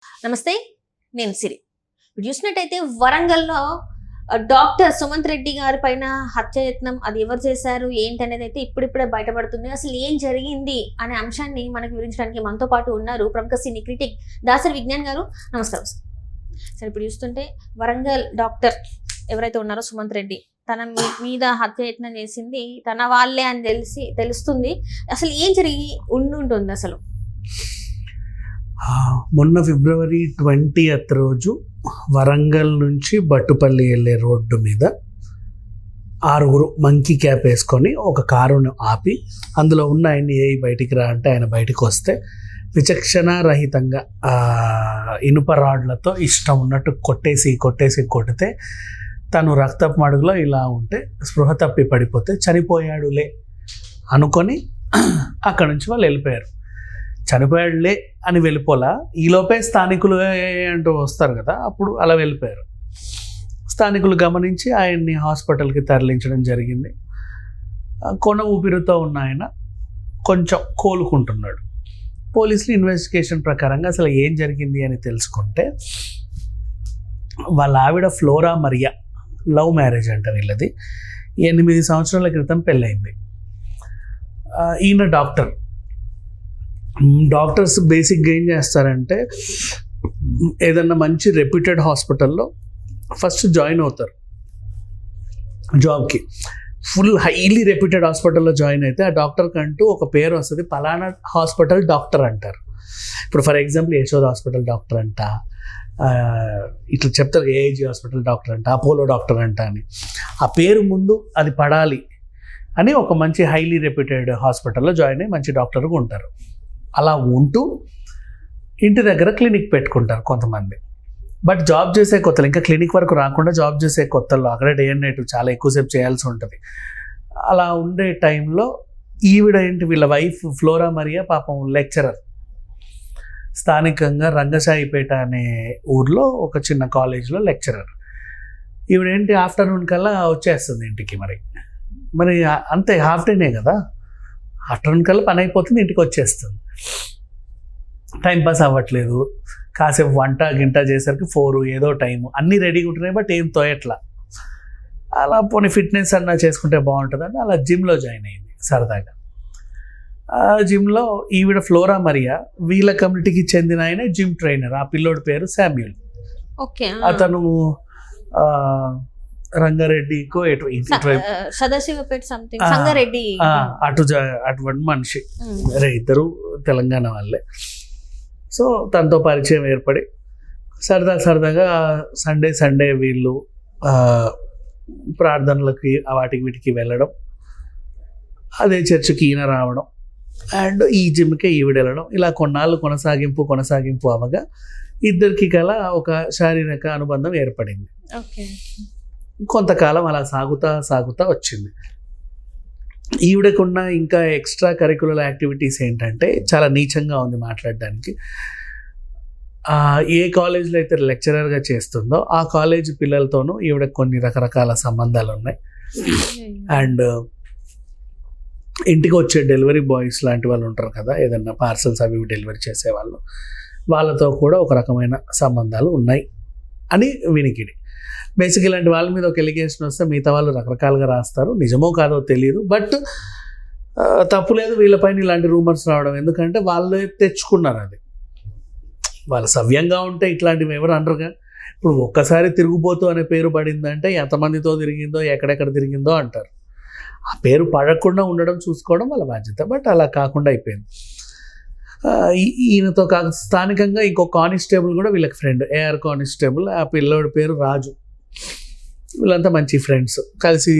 నమస్తే, నేను సిరి. ఇప్పుడు చూసినట్టయితే వరంగల్లో డాక్టర్ సుమంత్ రెడ్డి గారి పైన హత్యాయత్నం అది ఎవరు చేశారు ఏంటి అనేది అయితే ఇప్పుడిప్పుడే బయటపడుతుంది. అసలు ఏం జరిగింది అనే అంశాన్ని మనకు వివరించడానికి మనతో పాటు ఉన్నారు ప్రముఖ సినీ క్రిటిక్ దాసరి విజ్ఞాన్ గారు. నమస్కారం సార్. ఇప్పుడు చూస్తుంటే వరంగల్ డాక్టర్ ఎవరైతే ఉన్నారో సుమంత్ రెడ్డి, తన మీద హత్యాయత్నం చేసింది తన వాళ్ళే అని తెలుస్తుంది. అసలు ఏం జరిగి ఉంటుంది అసలు? మొన్న February 20th రోజు వరంగల్ నుంచి బట్టుపల్లి వెళ్ళే రోడ్డు మీద 6 మంకీ క్యాప్ వేసుకొని ఒక కారును ఆపి అందులో ఉన్న ఆయన్ని బయటికి రా అంటే ఆయన బయటికి వస్తే విచక్షణ రహితంగా ఇనుప రాడ్లతో ఇష్టం ఉన్నట్టు కొట్టితే తను రక్తపు మడుగులో ఇలా ఉంటే స్పృహ తప్పి పడిపోతే చనిపోయాడులే అనుకొని అక్కడి నుంచి వాళ్ళు వెళ్ళిపోయారు. చనిపోయాడులే అని వెళ్ళిపోలా, ఈలోపే స్థానికులు అంటూ వస్తారు కదా, అప్పుడు అలా వెళ్ళిపోయారు. స్థానికులు గమనించి ఆయన్ని హాస్పిటల్కి తరలించడం జరిగింది. కొన ఊపిరితో ఉన్న ఆయన కొంచెం కోలుకుంటున్నాడు. పోలీసులు ఇన్వెస్టిగేషన్ ప్రకారంగా అసలు ఏం జరిగింది అని తెలుసుకుంటే, వాళ్ళ ఆవిడ ఫ్లోరా మరియా, లవ్ మ్యారేజ్ అంట వీళ్ళది, 8 సంవత్సరాల క్రితం పెళ్ళయింది. ఈయన డాక్టర్స్ బేసిక్గా ఏం చేస్తారంటే ఏదన్నా మంచి రెప్యూటెడ్ హాస్పిటల్లో ఫస్ట్ జాయిన్ అవుతారు జాబ్కి. ఫుల్ హైలీ రెప్యూటెడ్ హాస్పిటల్లో జాయిన్ అయితే ఆ డాక్టర్కి అంటూ ఒక పేరు వస్తుంది, పలానా హాస్పిటల్ డాక్టర్ అంటారు. ఇప్పుడు for example Yashoda hospital doctor అంట, ఇట్లా చెప్తారు, ఏఐజీ హాస్పిటల్ డాక్టర్ అంట, అపోలో డాక్టర్ అంట అని. ఆ పేరు ముందు అది పడాలి అని ఒక మంచి హైలీ రెప్యూటెడ్ హాస్పిటల్లో జాయిన్ అయ్యి మంచి డాక్టర్గా ఉంటారు. అలా ఉంటూ ఇంటి దగ్గర క్లినిక్ పెట్టుకుంటారు కొంతమంది. బట్ జాబ్ చేసే కొత్తలు, ఇంకా క్లినిక్ వరకు రాకుండా జాబ్ చేసే కొత్తల్లో అక్కడే డే అండ్ నైట్ చాలా ఎక్కువసేపు చేయాల్సి ఉంటుంది. అలా ఉండే టైంలో ఈవిడ వీళ్ళ వైఫ్ ఫ్లోరా మరియా పాపం లెక్చరర్, స్థానికంగా రంగసాయిపేట అనే ఊర్లో ఒక చిన్న కాలేజ్లో లెక్చరర్. ఈవిడ ఆఫ్టర్నూన్ కల్లా వచ్చేస్తుంది ఇంటికి. మరి అంతే, హాఫ్ డేనే కదా, ఆఫ్టర్నూన్ కల్లా పని అయిపోతుంది, ఇంటికి వచ్చేస్తుంది. టైంపాస్ అవ్వట్లేదు, కాసేపు వంట గింట చేసరికి 4 ఏదో టైము, అన్నీ రెడీగా ఉంటున్నాయి బట్ ఏం తోయట్లా. అలా పోనీ ఫిట్నెస్ అన్నా చేసుకుంటే బాగుంటుందని అలా జిమ్లో జాయిన్ అయింది సరదాగా. ఆ జిమ్లో ఈవిడ ఫ్లోరా మరియా వీళ్ళ కమ్యూనిటీకి చెందిన ఆయన జిమ్ ట్రైనర్. ఆ పిల్లోడి పేరు శామ్యూల్. అతను రంగారెడ్డికో అటువంటి మనిషి, ఇద్దరు తెలంగాణ వాళ్ళే. సో తనతో పరిచయం ఏర్పడి సరదాగా సండే వీళ్ళు ప్రార్థనలకి వాటికి వీటికి వెళ్ళడం, అదే చర్చికి ఈయన రావడం అండ్ ఈ జిమ్కే ఈవిడ వెళ్ళడం, ఇలా కొన్నాళ్ళు కొనసాగింపు అవగా ఇద్దరికి గల ఒక శారీరక అనుబంధం ఏర్పడింది. కొంతకాలం అలా సాగుతా వచ్చింది. ఈవిడకున్న ఇంకా ఎక్స్ట్రా కరికులర్ యాక్టివిటీస్ ఏంటంటే చాలా నీచంగా ఉంది మాట్లాడడానికి. ఏ కాలేజ్లో అయితే లెక్చరర్గా చేస్తుందో ఆ కాలేజ్ పిల్లలతోనూ ఈవిడ కొన్ని రకరకాల సంబంధాలు ఉన్నాయి. అండ్ ఇంటికి వచ్చే డెలివరీ బాయ్స్ లాంటి వాళ్ళు ఉంటారు కదా, ఏదన్నా పార్సల్స్ అవి డెలివరీ చేసేవాళ్ళు, వాళ్ళతో కూడా ఒక రకమైన సంబంధాలు ఉన్నాయి అని వినికిడి. బేసిక్ ఇలాంటి వాళ్ళ మీద ఒక ఎలిగేషన్ వస్తే మిగతా వాళ్ళు రకరకాలుగా రాస్తారు, నిజమో కాదో తెలియదు. బట్ తప్పులేదు వీళ్ళపైన ఇలాంటి రూమర్స్ రావడం, ఎందుకంటే వాళ్ళు తెచ్చుకున్నారు. అది వాళ్ళు సవ్యంగా ఉంటే ఇట్లాంటివి ఎవరు అనరుగా. ఇప్పుడు ఒక్కసారి తిరుగుబోతూ అనే పేరు పడిందంటే ఎంతమందితో తిరిగిందో ఎక్కడెక్కడ తిరిగిందో అంటారు. ఆ పేరు పడకుండా ఉండడం చూసుకోవడం వాళ్ళ బాధ్యత. బట్ అలా కాకుండా అయిపోయింది. ఈయనతో స్థానికంగా ఇంకో కానిస్టేబుల్ కూడా వీళ్ళకి ఫ్రెండ్, ఏఆర్ కానిస్టేబుల్. ఆ పిల్లోడి పేరు రాజు. వీళ్ళంతా మంచి ఫ్రెండ్స్, కలిసి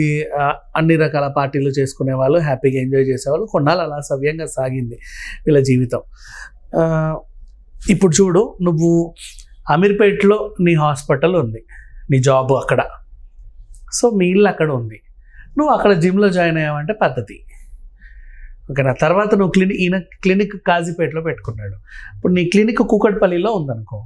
అన్ని రకాల పార్టీలు చేసుకునే వాళ్ళు, హ్యాపీగా ఎంజాయ్ చేసేవాళ్ళు. కొన్నాళ్ళు అలా సవ్యంగా సాగింది వీళ్ళ జీవితం. ఇప్పుడు చూడు, నువ్వు అమీర్పేటలో నీ హాస్పిటల్ ఉంది, నీ జాబ్ అక్కడ, సో మీ ఇల్లు అక్కడ ఉంది, నువ్వు అక్కడ జిమ్లో జాయిన్ అయ్యావంటే పద్ధతి. ఓకేనా? తర్వాత నువ్వు ఈయన క్లినిక్ కాజీపేటలో పెట్టుకున్నాడు. ఇప్పుడు నీ క్లినిక్ కూకట్పల్లిలో ఉందనుకో,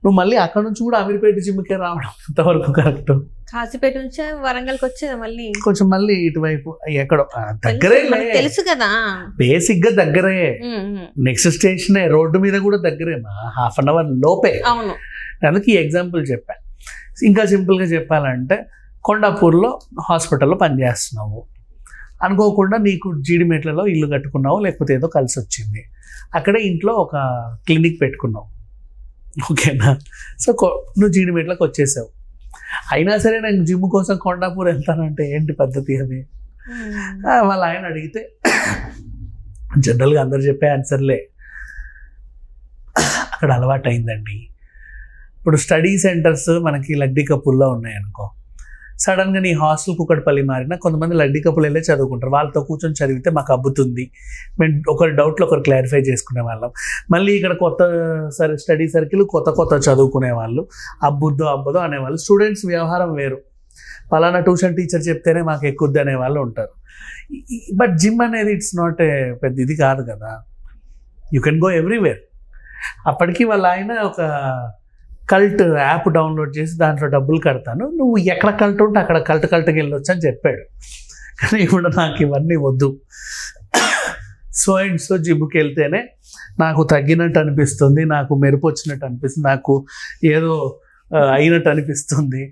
నువ్వు మళ్ళీ అక్కడ నుంచి కూడా అమీర్పేట జిమ్కే రావడం ఎంతవరకు కరెక్ట్? కాశీపేట నుంచి వరంగల్కి వచ్చేది మళ్ళీ కొంచెం మళ్ళీ ఇటువైపు ఎక్కడో దగ్గరే, మనకు తెలుసు కదా. బేసిక్ గా దగ్గరే. ఉమ్. నెక్స్ట్ స్టేషనే, రోడ్డు మీద కూడా దగ్గరే, 1/2 hour లోపే. అవును. అందుకే ఈ ఎగ్జాంపుల్ చెప్పాను. ఇంకా సింపుల్గా చెప్పాలంటే కొండాపూర్లో హాస్పిటల్లో పనిచేస్తున్నావు, అనుకోకుండా నీకు జీడిమెట్లలో ఇల్లు కట్టుకున్నావు, లేకపోతే ఏదో కలిసి వచ్చింది, అక్కడే ఇంట్లో ఒక క్లినిక్ పెట్టుకున్నావు, ఓకేనా? సో నువ్వు జీడిమెట్లకు వచ్చేసావు. అయినా సరే నేను జిమ్ కోసం కొండాపూర్ వెళ్తానంటే ఏంటి పద్ధతి అది? వాళ్ళ ఆయన అడిగితే జనరల్గా అందరు చెప్పే ఆన్సర్లే. అక్కడ అలవాటు అయిందండి. ఇప్పుడు స్టడీ సెంటర్స్ మనకి లడ్డీ కప్పుల్లో ఉన్నాయనుకో, సడన్గా నీ హాస్టల్ కుక్కడపల్లి మారినా కొంతమంది లడ్డీ కప్పులు వెళ్ళే చదువుకుంటారు. వాళ్ళతో కూర్చొని చదివితే మాకు అబ్బుతుంది, మేము ఒకరి డౌట్లు ఒకరు క్లారిఫై చేసుకునే వాళ్ళం. మళ్ళీ ఇక్కడ కొత్త స్టడీ సర్కిల్, కొత్త చదువుకునే వాళ్ళు, అబ్బుద్దో అనేవాళ్ళు. స్టూడెంట్స్ వ్యవహారం వేరు, పలానా ట్యూషన్ టీచర్ చెప్తేనే మాకు ఎక్కుద్ది అనే వాళ్ళు ఉంటారు. బట్ జిమ్ అనేది ఇట్స్ నాట్ ఏ పెద్ద ఇది కాదు కదా, యూ కెన్ గో ఎవ్రీవేర్. అప్పటికి వాళ్ళ ఆయన ఒక కల్ట్ యాప్ డౌన్లోడ్ చేసి దాంట్లో డబ్బులు కడతాను, నువ్వు ఎక్కడ కల్ట్ ఉంటే అక్కడ కల్ట్కి వెళ్ళొచ్చు అని చెప్పాడు. కానీ ఇప్పుడు నాకు ఇవన్నీ వద్దు, సో జిమ్కి వెళ్తేనే నాకు తగ్గినట్టు అనిపిస్తుంది, నాకు మెరుపు వచ్చినట్టు అనిపిస్తుంది, నాకు ఏదో అయినట్టు అనిపిస్తుంది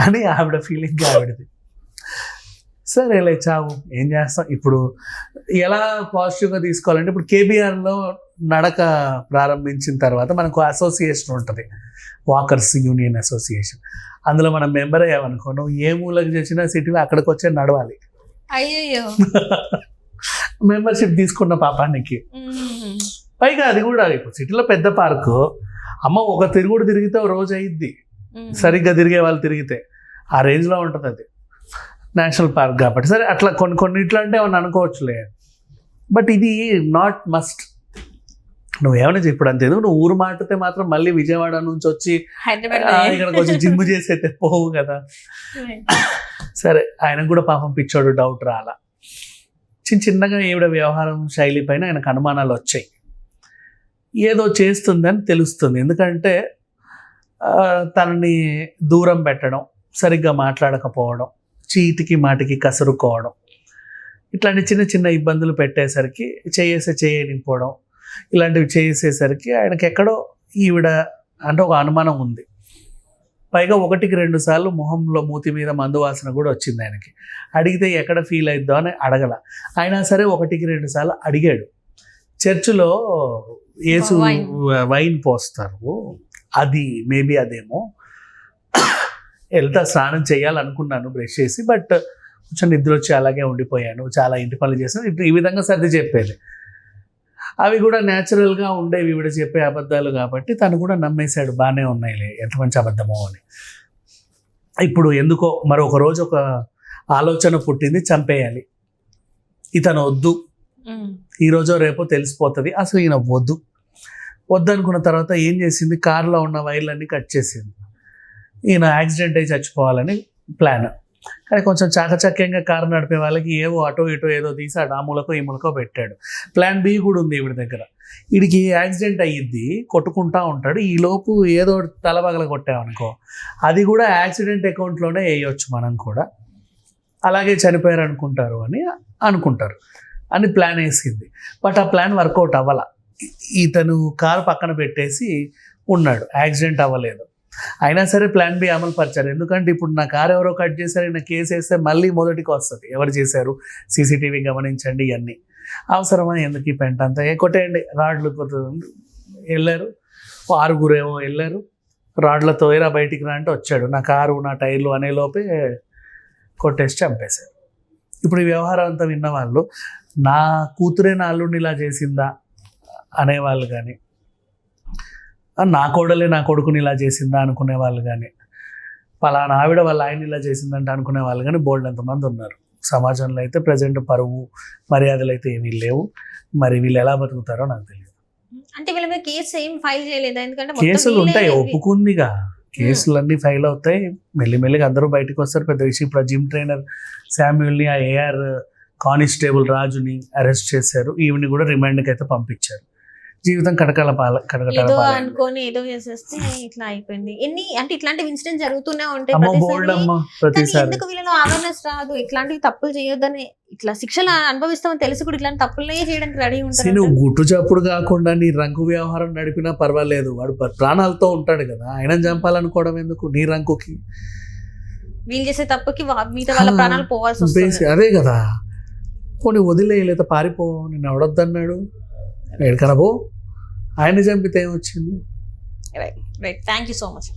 అని ఆవిడ ఫీలింగ్ ఆవిడది. సరే లే చావు, ఏం చేస్తాం. ఇప్పుడు ఎలా పాజిటివ్గా తీసుకోవాలంటే, ఇప్పుడు కేబీఆర్లో నడక ప్రారంభించిన తర్వాత మనకు అసోసియేషన్ ఉంటుంది, వాకర్స్ యూనియన్ అసోసియేషన్. అందులో మనం మెంబర్ అయ్యామనుకో, నువ్వు ఏ మూలకు చేసినా సిటీలో అక్కడికి వచ్చే నడవాలి. అయ్యో, మెంబర్షిప్ తీసుకున్న పాపానికి. పైగా అది కూడా ఇప్పుడు సిటీలో పెద్ద పార్కు, ఒక తిరుగుడు తిరిగితే రోజు అయ్యిద్ది, సరిగ్గా తిరిగే వాళ్ళు తిరిగితే ఆ రేంజ్లో ఉంటుంది అది. నేషనల్ పార్క్ కాబట్టి సరే అట్లా కొన్నిట్లో అంటే ఏమన్నా అనుకోవచ్చులే, బట్ ఇది నాట్ మస్ట్. నువ్వేమైనా ఇప్పుడు అంతే, నువ్వు ఊరు మాటితే మాత్రం మళ్ళీ విజయవాడ నుంచి వచ్చి ఇక్కడికి వచ్చి జిమ్ చేసైతే పోవు కదా. సరే, ఆయనకు కూడా పాపం పిచ్చోడు డౌట్ రాలా. చిన్నగా ఈవిడ వ్యవహారం శైలి పైన ఆయనకు అనుమానాలు వచ్చాయి. ఏదో చేస్తుందని తెలుస్తుంది, ఎందుకంటే తనని దూరం పెట్టడం, సరిగ్గా మాట్లాడకపోవడం, చీటికి మాటికి కసురుకోవడం, ఇట్లాంటి చిన్న ఇబ్బందులు పెట్టేసరికి చేయనిపోవడం, ఇలాంటివి చేసేసరికి ఆయనకి ఎక్కడో ఈవిడ అంటే ఒక అనుమానం ఉంది. పైగా 1-2 సార్లు మొహంలో మూతి మీద మందు వాసన కూడా వచ్చింది ఆయనకి. అడిగితే ఎక్కడ ఫీల్ అయిద్దో అని అడగల. అయినా సరే 1-2 సార్లు అడిగాడు. చర్చిలో యేసు వైన్ పోస్తారు, అది మేబీ అదేమో, వెళ్తా స్నానం చేయాలనుకున్నాను బ్రష్ చేసి, బట్ కొంచెం నిద్ర వచ్చి అలాగే ఉండిపోయాను, చాలా ఇంటి పనులు చేశాను, ఈ విధంగా సర్ది చెప్పేది. అవి కూడా న్యాచురల్గా ఉండేవి, ఈవిడ చెప్పే అబద్ధాలు కాబట్టి తను కూడా నమ్మేశాడు, బాగానే ఉన్నాయిలే, ఎంత మంచి అబద్ధమో అని. ఇప్పుడు ఎందుకో మరొక రోజు ఒక ఆలోచన పుట్టింది, చంపేయాలి, ఇతను వద్దు, ఈరోజో రేపో తెలిసిపోతుంది, అసలు ఈయన వద్దనుకున్న తర్వాత ఏం చేసింది, కారులో ఉన్న వైర్లన్నీ కట్ చేసింది. ఈయన యాక్సిడెంట్ అయి చచ్చిపోవాలని ప్లాన్. కానీ కొంచెం చాకచక్యంగా కారు నడిపే వాళ్ళకి ఏవో అటో ఇటో ఏదో తీసి ఆ మూలకో ఈ మూలకో పెట్టాడు. ప్లాన్ బి కూడా ఉంది ఈవిడ దగ్గర. వీడికి యాక్సిడెంట్ అయ్యిద్ది, కొట్టుకుంటా ఉంటాడు, ఈలోపు ఏదో తలబగల కొట్టామనుకో, అది కూడా యాక్సిడెంట్ అకౌంట్లోనే వేయవచ్చు మనం కూడా, అలాగే చనిపోయారు అనుకుంటారు అని ప్లాన్ వేసింది. బట్ ఆ ప్లాన్ వర్కౌట్ అవ్వాల. ఇతను కారు పక్కన పెట్టేసి ఉన్నాడు, యాక్సిడెంట్ అవ్వలేదు. అయినా సరే ప్లాన్ బి అమలు పరిచారు, ఎందుకంటే ఇప్పుడు నా కారు ఎవరో కట్ చేశారు, ఈయన కేసు వేస్తే మళ్ళీ మొదటికి వస్తుంది, ఎవరు చేశారు, సీసీటీవీ గమనించండి, ఇవన్నీ అవసరమా, ఎందుకు ఈ పెంట అంతా, కొట్టేయండి, రాడ్లు వెళ్ళారు, 6 ఏమో వెళ్ళారు, రాడ్లతో ఏరా బయటికి రా అంటే వచ్చాడు, నా కారు నా టైర్లు అనే లోపే కొట్టేసి చంపేశారు. ఇప్పుడు ఈ వ్యవహారం అంతా విన్నవాళ్ళు, నా కూతురే నా అల్లుడిని ఇలా చేసిందా అనేవాళ్ళు కానీ, నా కోడలే నా కొడుకుని ఇలా చేసిందా అనుకునే వాళ్ళు కానీ, పలానా ఆవిడ వాళ్ళ ఆయన ఇలా చేసిందంటే అనుకునే వాళ్ళు కానీ బోల్డ్ ఎంతమంది ఉన్నారు సమాజంలో. అయితే ప్రజెంట్ పరువు మర్యాదలు అయితే ఏమీ లేవు. మరి వీళ్ళు ఎలా బతుకుతారో నాకు తెలియదు. అంటే వీళ్ళ మీద కేసు ఏం ఫైల్ చేయలేదు, ఎందుకంటే కేసులు ఉంటాయి, ఒప్పుకుందిగా, కేసులన్నీ ఫైల్ అవుతాయి, మెల్లిమెల్లిగా అందరూ బయటకు వస్తారు. పెద్ద విషయం. ఇప్పుడు జిమ్ ట్రైనర్ శామ్యూల్ని, ఆ ఏఆర్ కానిస్టేబుల్ రాజుని అరెస్ట్ చేశారు, ఈవిని కూడా రిమాండ్కి అయితే పంపించారు. జీవితం ఏదో అనుకొని ఏదో చేసేస్తే ఇట్లా అయిపోయింది. ఎన్ని అంటే ఇట్లాంటి ఇన్సిడెంట్స్ జరుగుతూనే ఉంటాయి అమ్మ ప్రతిసారి. బోల్డ్ అమ్మ కానీ ప్రతిసారి. ఎందుకు వీళ్ళలో అవేర్నెస్ రాదు? ఇట్లాంటివి తప్పులు చేయొద్దని, ఇట్లా శిక్షలు అనుభవిస్తామని తెలిసి కూడా ఇట్లాంటి తప్పులే చేయడానికి రెడీ ఉంటారు. నువ్వు గుట్టు చప్పుడు కాకుండా నీ రంకు వ్యవహారం నడిపినా పర్వాలేదు, వాడు ప్రాణాలతో ఉంటాడు కదా, ఆయన చంపాలనుకోవడం ఎందుకు నీ రంకుకి? వీళ్ళు చేసే తప్పుకి మిగతా వాళ్ళ ప్రాణాలు పోవాల్సి వస్తుంది. అదే కదా, పోనీ వదిలే, లేదా పారిపో, నేను ఎవడొద్దన్నాడు, ఎక్కడికన్నా పో, ఆయన చంపితే ఏమొచ్చింది? Right, thank you so much.